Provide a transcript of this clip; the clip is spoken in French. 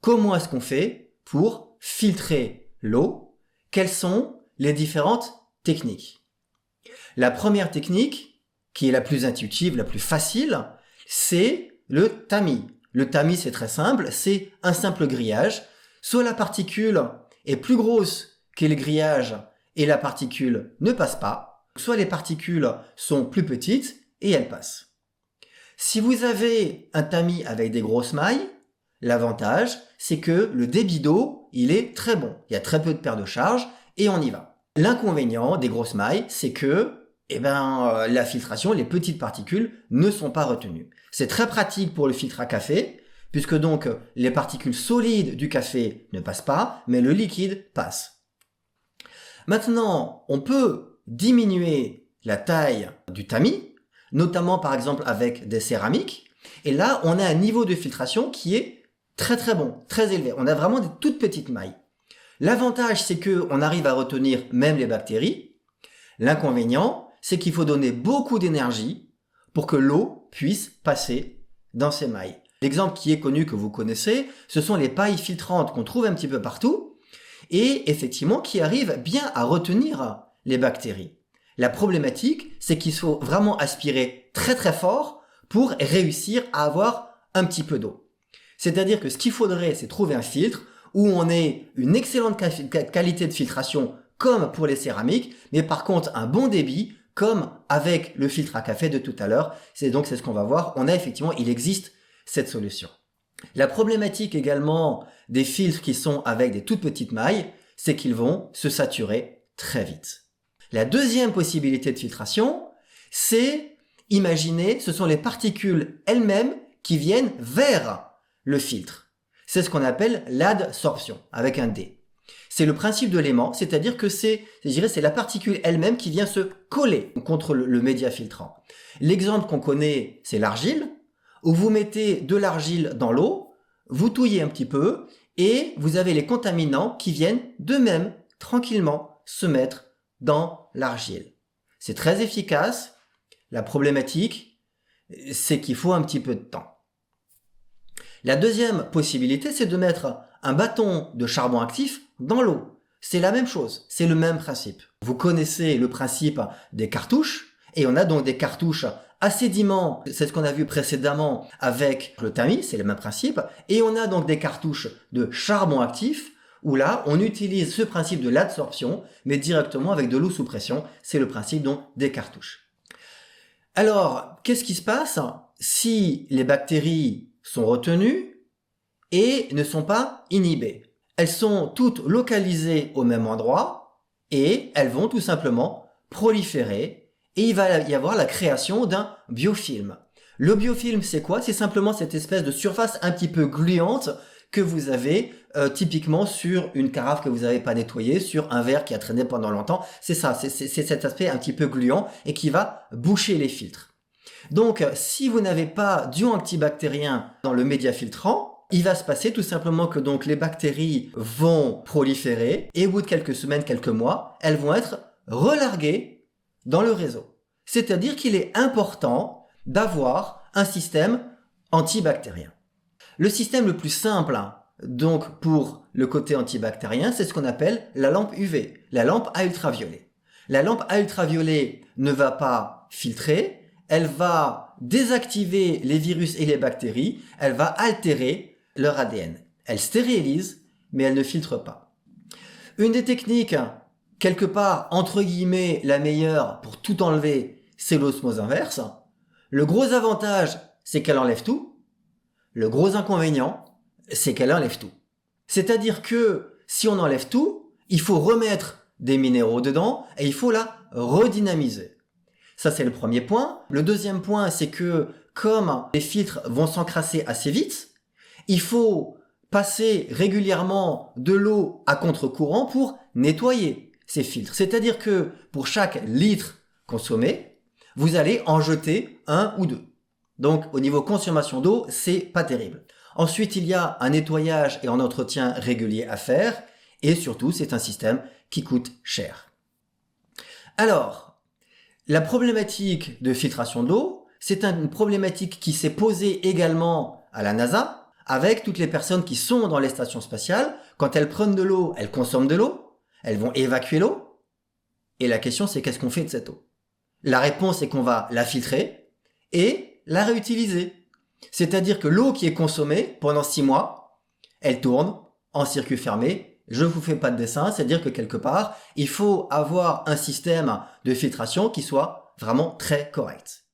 comment est-ce qu'on fait pour filtrer l'eau? Quelles sont les différentes techniques? La première technique, qui est la plus intuitive, la plus facile, c'est le tamis. Le tamis, c'est très simple, c'est un simple grillage. Soit la particule est plus grosse que le grillage et la particule ne passe pas, soit les particules sont plus petites et elles passent. Si vous avez un tamis avec des grosses mailles, l'avantage, c'est que le débit d'eau, il est très bon. Il y a très peu de perte de charge et on y va. L'inconvénient des grosses mailles, c'est que la filtration, les petites particules ne sont pas retenues. C'est très pratique pour le filtre à café, puisque donc les particules solides du café ne passent pas, mais le liquide passe. Maintenant, on peut diminuer la taille du tamis, notamment par exemple avec des céramiques, et là on a un niveau de filtration qui est très très bon, très élevé. On a vraiment des toutes petites mailles. L'avantage, c'est qu'on arrive à retenir même les bactéries. L'inconvénient, c'est qu'il faut donner beaucoup d'énergie pour que l'eau puisse passer dans ces mailles. L'exemple qui est connu, que vous connaissez, ce sont les pailles filtrantes qu'on trouve un petit peu partout et effectivement qui arrivent bien à retenir les bactéries. La problématique, c'est qu'il faut vraiment aspirer très très fort pour réussir à avoir un petit peu d'eau. C'est-à-dire que ce qu'il faudrait, c'est trouver un filtre où on ait une excellente qualité de filtration comme pour les céramiques, mais par contre un bon débit comme avec le filtre à café de tout à l'heure. C'est ce qu'on va voir. Il existe cette solution. La problématique également des filtres qui sont avec des toutes petites mailles, c'est qu'ils vont se saturer très vite. La deuxième possibilité de filtration, c'est, imaginez, ce sont les particules elles-mêmes qui viennent vers le filtre. C'est ce qu'on appelle l'adsorption, avec un D. C'est le principe de l'aimant, c'est-à-dire que c'est la particule elle-même qui vient se coller contre le média filtrant. L'exemple qu'on connaît, c'est l'argile, où vous mettez de l'argile dans l'eau, vous touillez un petit peu, et vous avez les contaminants qui viennent d'eux-mêmes, tranquillement, se mettre dans l'argile. C'est très efficace. La problématique, c'est qu'il faut un petit peu de temps. La deuxième possibilité, c'est de mettre un bâton de charbon actif dans l'eau. C'est la même chose, c'est le même principe. Vous connaissez le principe des cartouches, et on a donc des cartouches à sédiments, c'est ce qu'on a vu précédemment avec le tamis, c'est le même principe, et on a donc des cartouches de charbon actif, où là, on utilise ce principe de l'adsorption, mais directement avec de l'eau sous pression, c'est le principe donc des cartouches. Alors, qu'est-ce qui se passe si les bactéries sont retenues et ne sont pas inhibées? Elles sont toutes localisées au même endroit et elles vont tout simplement proliférer et il va y avoir la création d'un biofilm. Le biofilm, c'est quoi? C'est simplement cette espèce de surface un petit peu gluante que vous avez typiquement sur une carafe que vous n'avez pas nettoyée, sur un verre qui a traîné pendant longtemps. C'est ça, c'est cet aspect un petit peu gluant et qui va boucher les filtres. Donc, si vous n'avez pas d'ion antibactérien dans le média filtrant, il va se passer tout simplement que donc les bactéries vont proliférer et au bout de quelques semaines, quelques mois, elles vont être relarguées dans le réseau. C'est-à-dire qu'il est important d'avoir un système antibactérien. Le système le plus simple, donc pour le côté antibactérien, c'est ce qu'on appelle la lampe UV, la lampe à ultraviolet. La lampe à ultraviolet ne va pas filtrer, elle va désactiver les virus et les bactéries, elle va altérer leur ADN. Elle stérilise, mais elle ne filtre pas. Une des techniques, quelque part, entre guillemets, la meilleure pour tout enlever, c'est l'osmose inverse. Le gros avantage, c'est qu'elle enlève tout. Le gros inconvénient, c'est qu'elle enlève tout. C'est-à-dire que si on enlève tout, il faut remettre des minéraux dedans et il faut la redynamiser. Ça, c'est le premier point. Le deuxième point, c'est que comme les filtres vont s'encrasser assez vite, il faut passer régulièrement de l'eau à contre-courant pour nettoyer ces filtres. C'est-à-dire que pour chaque litre consommé, vous allez en jeter 1 ou 2. Donc, au niveau consommation d'eau, c'est pas terrible. Ensuite, il y a un nettoyage et un entretien régulier à faire. Et surtout, c'est un système qui coûte cher. Alors, la problématique de filtration d'eau, c'est une problématique qui s'est posée également à la NASA, avec toutes les personnes qui sont dans les stations spatiales. Quand elles prennent de l'eau, elles consomment de l'eau, elles vont évacuer l'eau. Et la question, c'est qu'est-ce qu'on fait de cette eau? La réponse est qu'on va la filtrer et la réutiliser. C'est-à-dire que l'eau qui est consommée pendant 6 mois, elle tourne en circuit fermé. Je ne vous fais pas de dessin, c'est-à-dire que quelque part, il faut avoir un système de filtration qui soit vraiment très correct.